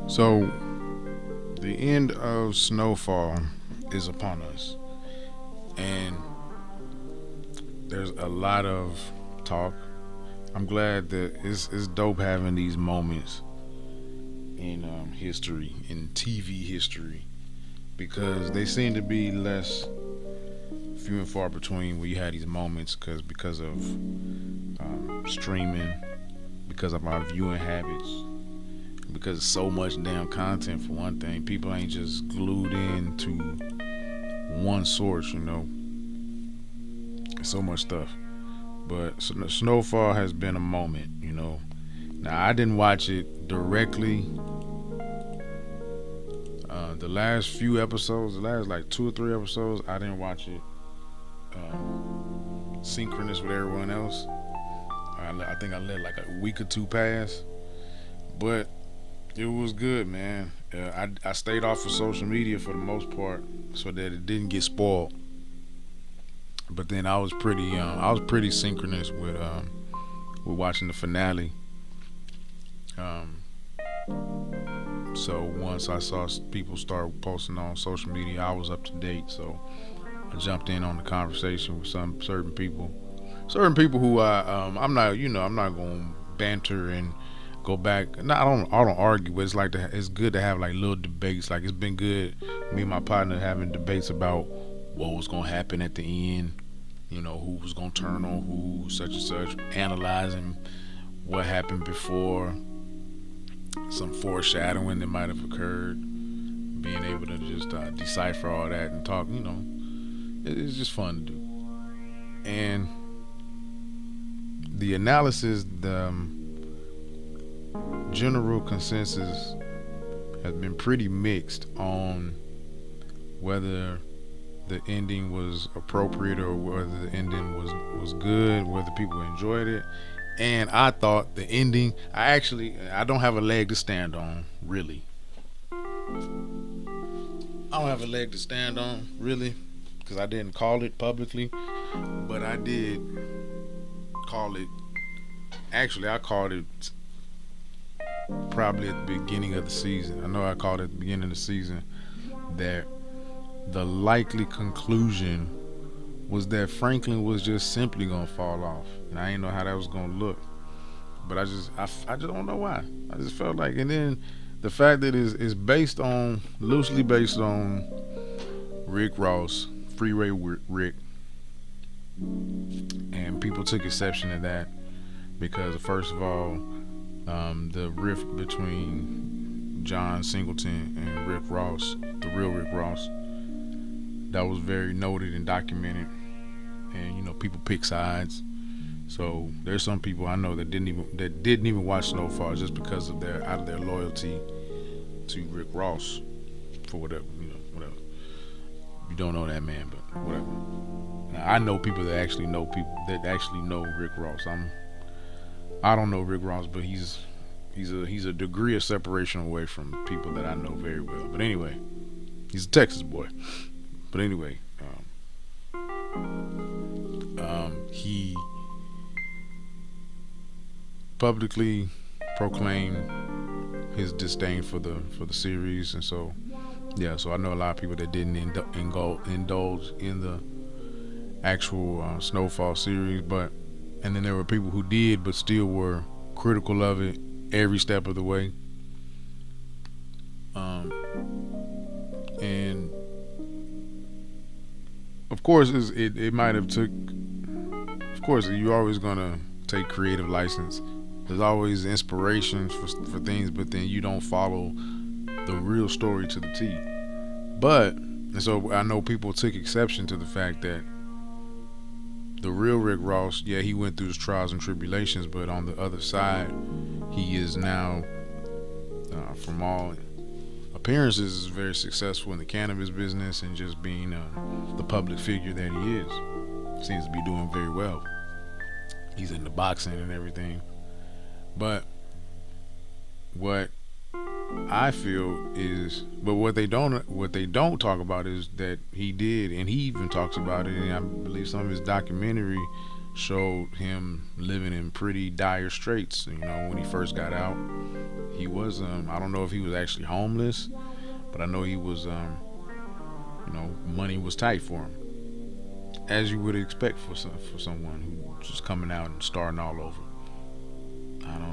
So, the end of Snowfall is upon us, and there's a lot of talk. I'm glad that it's dope having these moments in history, in TV history, because they seem to be less few and far between where you had these moments because of streaming, because of our viewing habits, because so much damn content for one thing. People ain't just glued in to one source, so much stuff. But Snowfall has been a moment. Now I didn't watch it directly. The last few episodes, the last like two or three episodes, I didn't watch it synchronous with everyone else. I think I let like a week or two pass, but it was good, man. I stayed off of social media for the most part so that it didn't get spoiled. But then I was pretty synchronous with watching the finale. Um, so once I saw people start posting on social media, I was up to date. So I jumped in on the conversation with some certain people who I'm not going to banter and go back. No, I don't argue, but it's good to have like little debates. Like it's been good, me and my partner having debates about what was going to happen at the end. Who was going to turn on who, such and such, analyzing what happened before, some foreshadowing that might have occurred, being able to just decipher all that and talk. It's just fun to do. And the analysis, the general consensus has been pretty mixed on whether the ending was appropriate or whether the ending was good, whether people enjoyed it. And I thought the ending, I don't have a leg to stand on, really. I don't have a leg to stand on, really, because I didn't call it publicly, but I did call it. Actually, I called it probably at the beginning of the season. I know I called it at the beginning of the season that the likely conclusion was that Franklin was just simply gonna fall off, and I didn't know how that was gonna look. But I just don't know why. I just felt like, and then the fact that it's based on loosely based on Rick Ross, Freeway Rick, and people took exception to that because first of all, the rift between John Singleton and Rick Ross, the real Rick Ross, that was very noted and documented, and people pick sides. So there's some people I know that didn't even watch Snowfall just because of their out of their loyalty to Rick Ross for whatever. You don't know that man, but whatever. Now, I know people that actually know Rick Ross. I don't know Rick Ross, but he's a degree of separation away from people that I know very well. But anyway, he's a Texas boy. But anyway, he publicly proclaimed his disdain for the series, and so yeah, so I know a lot of people that didn't indulge in the actual Snowfall series, but and then there were people who did, but still were critical of it every step of the way. Um, and of course, it might have took. Of course, you're always gonna take creative license. There's always inspiration for things, but then you don't follow the real story to the T. But and so I know people took exception to the fact that the real Rick Ross, yeah, he went through his trials and tribulations, but on the other side, he is now, from all appearances, is very successful in the cannabis business and just being the public figure that he is. Seems to be doing very well. He's into boxing and everything. But what I feel is, but what they don't talk about is that he did, and he even talks about it. And I believe some of his documentary showed him living in pretty dire straits. When he first got out, He was I don't know if he was actually homeless, but I know he was money was tight for him, as you would expect for someone who's just coming out and starting all over.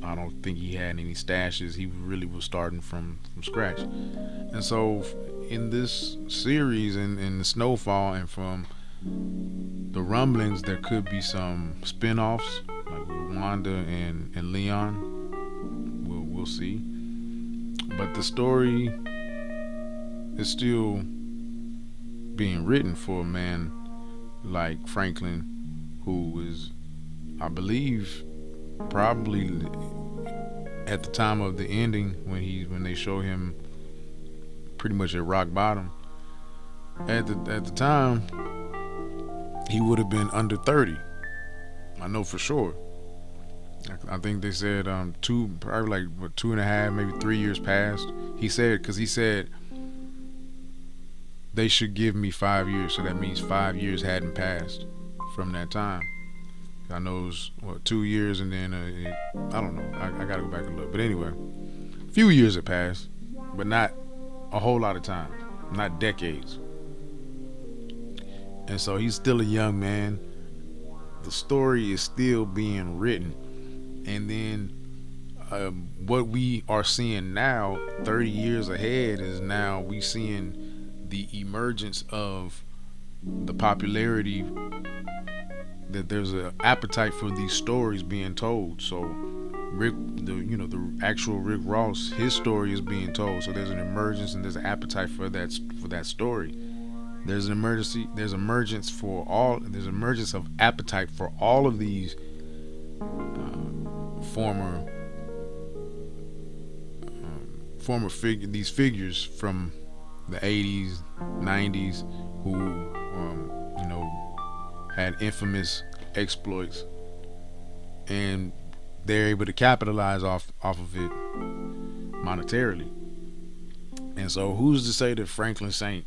I don't think he had any stashes. He really was starting from scratch. And so in this series, in the Snowfall, and from the rumblings, there could be some spin-offs like with Wanda and Leon. We'll see. But the story is still being written for a man like Franklin, who is, I believe, probably at the time of the ending, when they show him pretty much at rock bottom. At the time, he would have been under 30. I know for sure. I think they said probably like what, 2.5, maybe 3 years passed. Because he said they should give me 5 years, so that means 5 years hadn't passed from that time. I know it was 2 years, and then I don't know. I gotta go back and look. But anyway, a few years have passed, but not a whole lot of time, not decades. And so he's still a young man. The story is still being written, and then what we are seeing now, 30 years ahead, is now we seeing the emergence of the popularity, that there's an appetite for these stories being told. So the actual Rick Ross, his story is being told. So there's an emergence, and there's an appetite for that story. There's an emergency. There's emergence for all. There's emergence of appetite for all of these former these figures from the 80s, 90s, who had infamous exploits, and they're able to capitalize off of it monetarily. And so who's to say that Franklin Saint,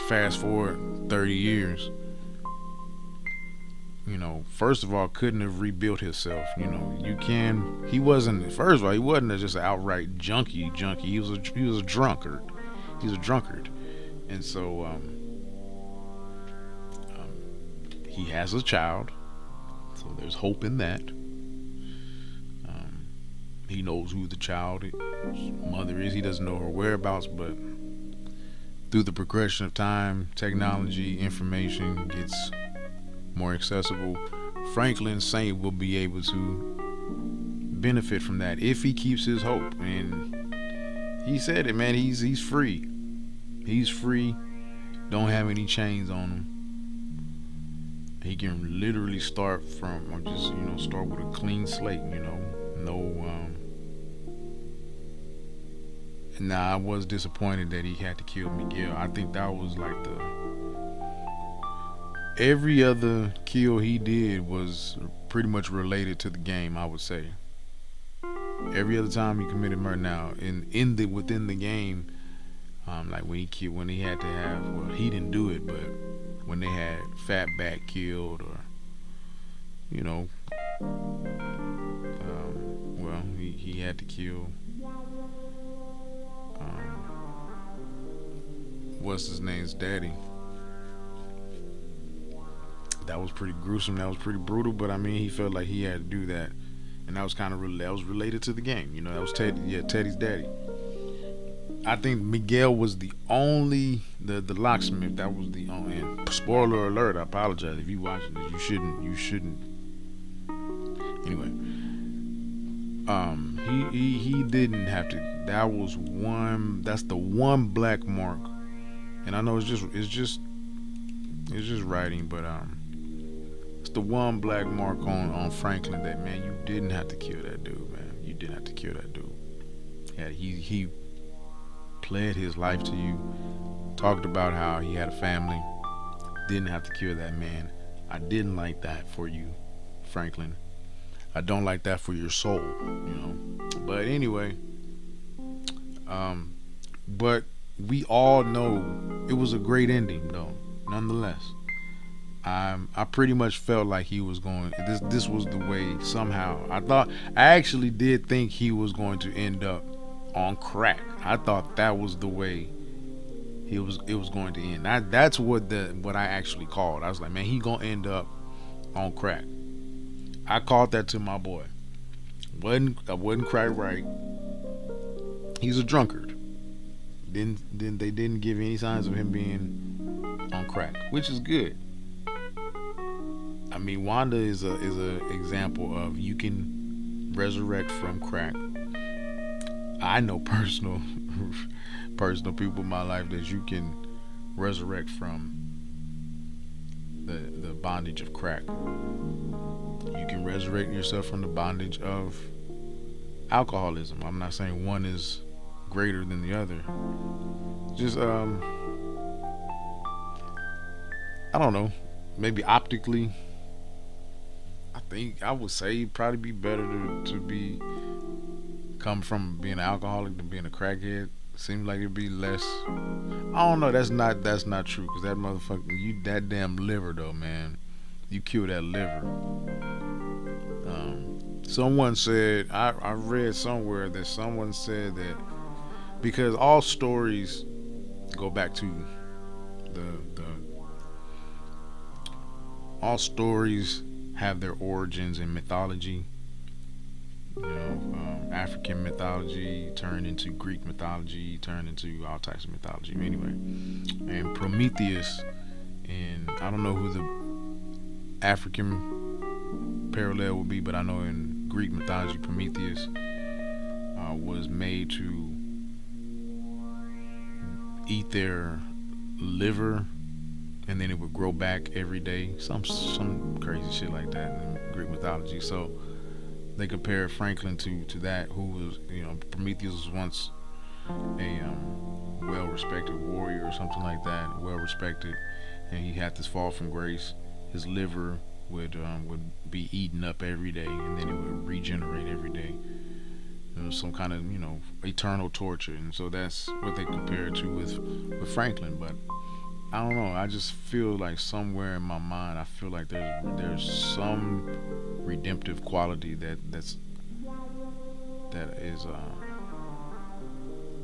fast forward 30 years, first of all, couldn't have rebuilt himself. He wasn't, first of all, he wasn't just an outright junkie. He was a drunkard. He's a drunkard. And so he has a child, so there's hope in that. He knows who the child's mother is. He doesn't know her whereabouts, but through the progression of time, technology, information gets more accessible. Franklin Saint will be able to benefit from that if he keeps his hope. And he said it, man. He's free. He's free. Don't have any chains on him. He can literally start from start with a clean slate. I was disappointed that he had to kill Miguel. I think that was like every other kill he did was pretty much related to the game, I would say. Every other time he committed murder, now within the game, like when he had to have, well, he didn't do it, but when they had Fatback killed, or he had to kill what's his name's daddy. That was pretty gruesome. That was pretty brutal. But I mean, he felt like he had to do that, and that was kind of that was related to the game. That was Teddy's daddy. I think Miguel was the locksmith. That was the only. And spoiler alert! I apologize if you watching this. You shouldn't. Anyway, he didn't have to. That's the one black mark. And I know it's just writing, but it's the one black mark on Franklin, that, man, you didn't have to kill that dude, man. You didn't have to kill that dude. Yeah, he pled his life to you, talked about how he had a family, didn't have to kill that man. I didn't like that for you, Franklin. I don't like that for your soul, But anyway, but we all know it was a great ending, though, nonetheless. I pretty much felt like he was going. This was the way. Somehow, I actually did think he was going to end up on crack. I thought that was the way it was going to end. That's what I actually called. I was like, man, he gonna end up on crack. I called that to my boy. Wasn't quite right. He's a drunkard. Then they didn't give any signs of him being on crack, which is good. I mean, Wanda is a example of you can resurrect from crack. I know personal people in my life that you can resurrect from the bondage of crack. You can resurrect yourself from the bondage of alcoholism. I'm not saying one is greater than the other. Just I don't know. Maybe optically, I think I would say it'd probably be better to be come from being an alcoholic than being a crackhead. Seems like it'd be less. I don't know. That's not true. Cause that motherfucker, that damn liver though, man. You kill that liver. Someone said I read somewhere that someone said that because all stories go back to the all stories have their origins in mythology. African mythology turned into Greek mythology, turned into all types of mythology. Anyway, and Prometheus, and I don't know who the African parallel would be, but I know in Greek mythology, Prometheus was made to eat their liver, and then it would grow back every day. Some crazy shit like that in Greek mythology. So they compared Franklin to that, who was, Prometheus was once a well-respected warrior or something like that, well-respected, and he had this fall from grace. His liver would be eaten up every day, and then it would regenerate every day. It was some kind of eternal torture, and so that's what they compared to with Franklin. But I don't know. I just feel like somewhere in my mind, I feel like there's some redemptive quality that is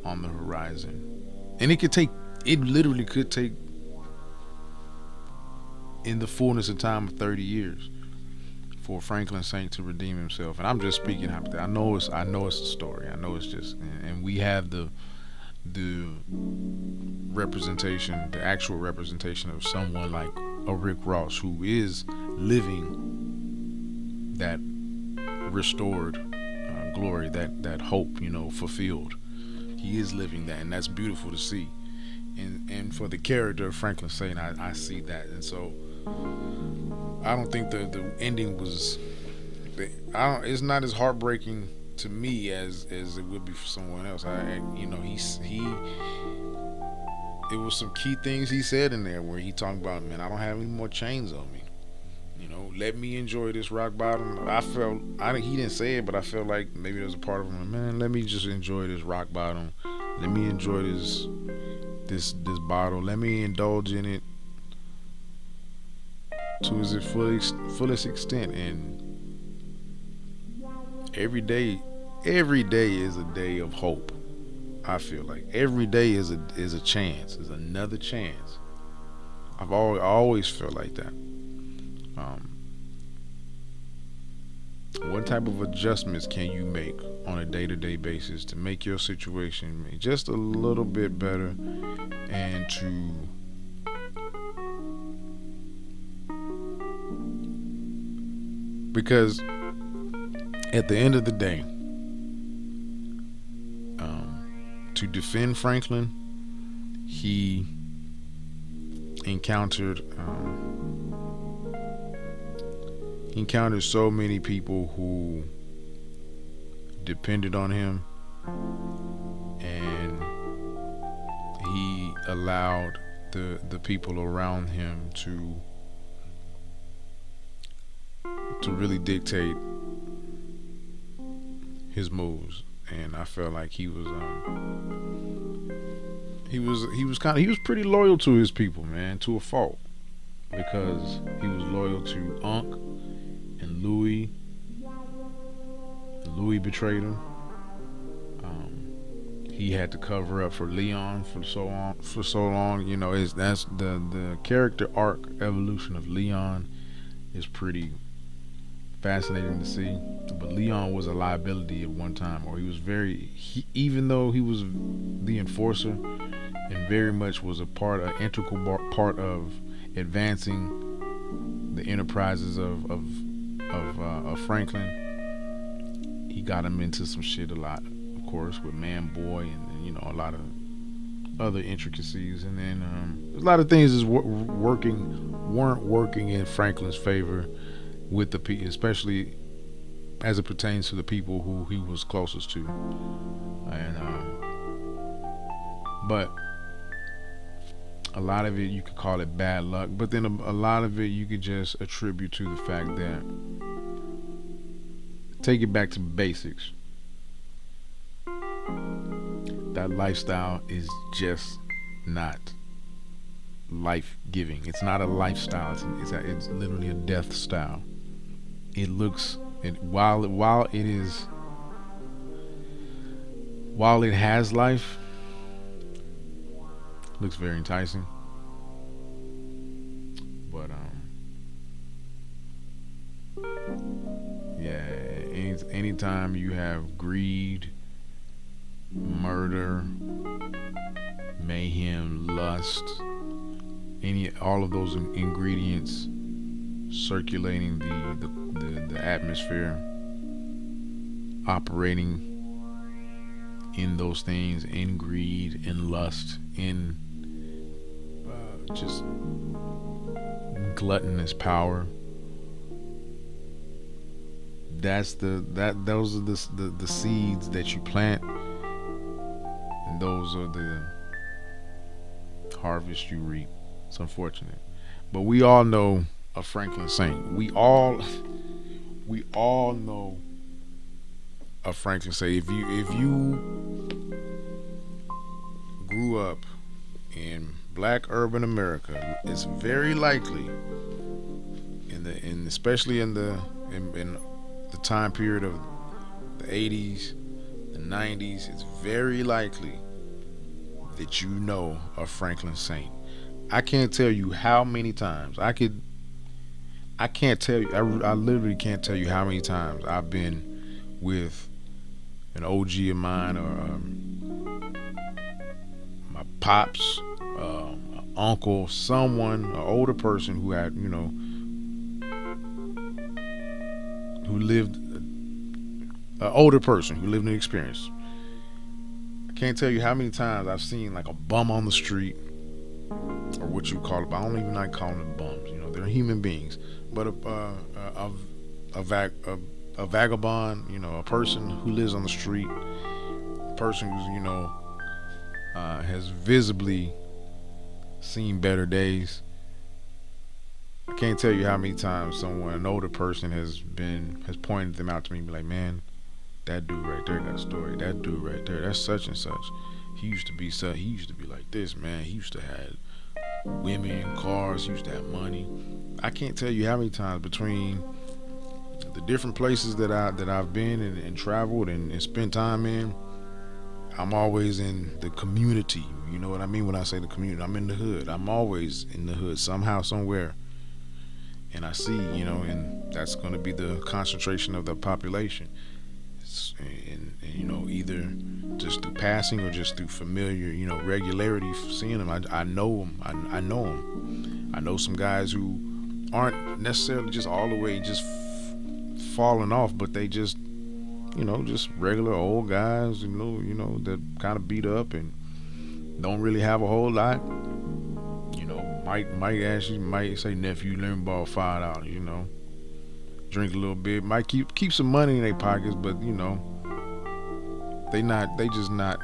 on the horizon, and it literally could take in the fullness of time of 30 years for Franklin Saint to redeem himself. And I'm just speaking hypothetically. I know it's a story. I know it's just, and we have the representation, the actual representation of someone like a Rick Ross who is living that restored glory, that hope, fulfilled. He is living that, and that's beautiful to see. And for the character of Franklin Saint, I see that, and so I don't think the ending was. It's not as heartbreaking to me as it would be for someone else. He it was some key things he said in there where he talked about, man, I don't have any more chains on me. Let me enjoy this rock bottom. He didn't say it, but I felt like maybe there's a part of him, man, let me just enjoy this rock bottom. Let me enjoy this bottle. Let me indulge in it to its fullest extent. And every day is a day of hope. I feel like every day is a chance, is another chance. I always felt like that. What type of adjustments can you make on a day-to-day basis to make your situation just a little bit better, and to because at the end of the day, to defend Franklin, he encountered so many people who depended on him, and he allowed the people around him to really dictate his moves. And I felt like he was pretty loyal to his people, man, to a fault. because he was loyal to Unc and Louis. Louis betrayed him. He had to cover up for Leon for so long. For so long, that's the character arc evolution of Leon is pretty fascinating to see. But Leon was a liability at one time, or he was even though he was the enforcer and very much was a part, an integral part of advancing the enterprises of Franklin. He got him into some shit a lot, of course, with Man Boy and a lot of other intricacies, and then a lot of things weren't working in Franklin's favor with the people, especially as it pertains to the people who he was closest to, and but a lot of it you could call it bad luck, but then a lot of it you could just attribute to the fact that take it back to basics. That lifestyle is just not life giving. It's not a lifestyle. It's literally a death style. It looks while it has life, looks very enticing. But yeah, anytime you have greed, murder, mayhem, lust, all of those ingredients circulating the atmosphere, operating in those things, in greed, in lust, in just gluttonous power. Those are the seeds that you plant, and those are the harvest you reap. It's unfortunate, but we all know a Franklin Saint. We all know a Franklin Saint. If you grew up in Black urban America, it's very likely especially in the time period of the 80s, the 90s, it's very likely that you know a Franklin Saint. I can't tell you how many times I can't tell you. I literally can't tell you how many times I've been with an OG of mine, or my pops, uncle, someone, an older person who had, who lived, an older person who lived an experience. I can't tell you how many times I've seen like a bum on the street, or what you call it. But I don't even like calling them bums. They're human beings. But a vagabond, a person who lives on the street, a person who's has visibly seen better days. I can't tell you how many times an older person has pointed them out to me and be like, man, that dude right there got a story. That dude right there, that's such and such. He used to be like this, man. He used to have women, cars, he used to have money. I can't tell you how many times between the different places that I've been and traveled and spent time in, I'm always in the community. You know what I mean when I say the community? I'm in the hood. I'm always in the hood somehow, somewhere. And I see, and that's going to be the concentration of the population. And either just through passing or just through familiar, regularity, seeing them. I know them. I know them. I know some guys who aren't necessarily just all the way just falling off, but they just regular old guys, that kind of beat up and don't really have a whole lot. Might say, nephew, let me borrow $5. Drink a little bit, might keep some money in their pockets, but they just not,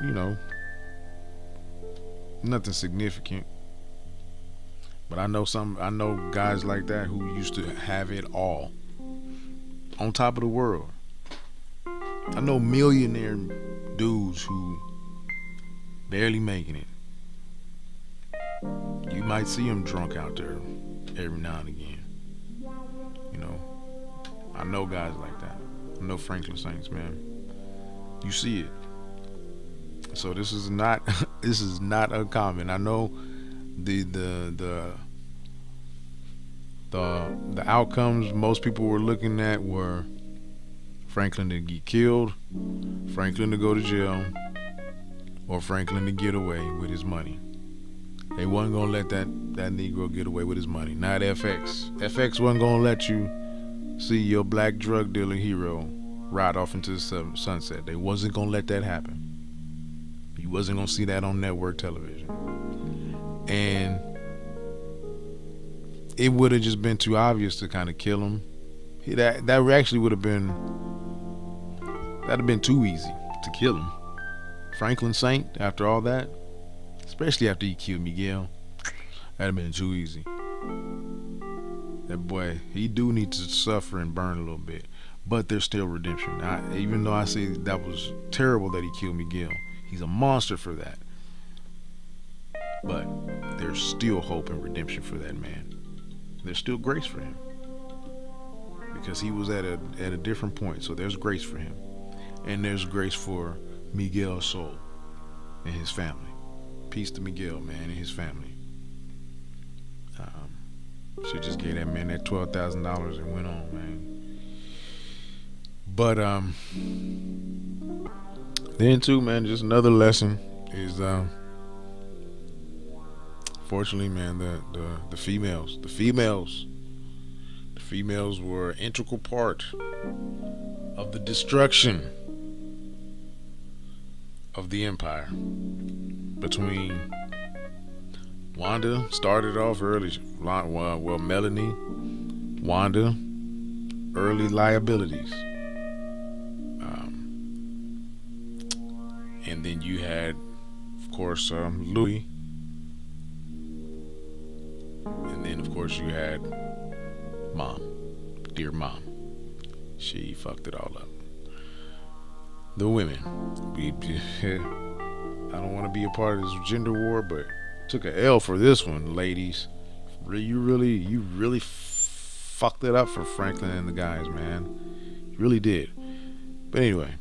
nothing significant. But I know guys like that who used to have it all, on top of the world. I know millionaire dudes who barely making it. You might see them drunk out there, every now and again. You know, I know guys like that. I know Franklin Saints, man. You see it. So this is not this is not uncommon. I know the outcomes most people were looking at were Franklin to get killed, Franklin to go to jail, or Franklin to get away with his money. They wasn't gonna let that Negro get away with his money. Not FX. FX wasn't gonna let you see your black drug dealer hero ride off into the sunset. They wasn't gonna let that happen. You wasn't gonna see that on network television. And it would have just been too obvious to kind of kill him. That actually would have been that'd have been too easy to kill him. Franklin Saint, after all that, especially after he killed Miguel, that'd have been too easy. That boy, he do need to suffer and burn a little bit, but there's still redemption. Even though I say that was terrible that he killed Miguel, he's a monster for that. But there's still hope and redemption for that man. There's still grace for him because he was at a different point. So there's grace for him, and there's grace for Miguel's soul and his family. Peace to Miguel, man, and his family. Should just gave that man that $12,000 and went on, man. But then too, man, just another lesson is fortunately, man, the females were an integral part of the destruction of the empire. Between Wanda started off early, well, Melanie, Wanda, early liabilities, and then you had, of course, Louis, and then of course you had Mom, dear Mom. She fucked it all up. The women, I don't want to be a part of this gender war, but took a L for this one, ladies. You really fucked it up for Franklin and the guys, man. You really did. But anyway,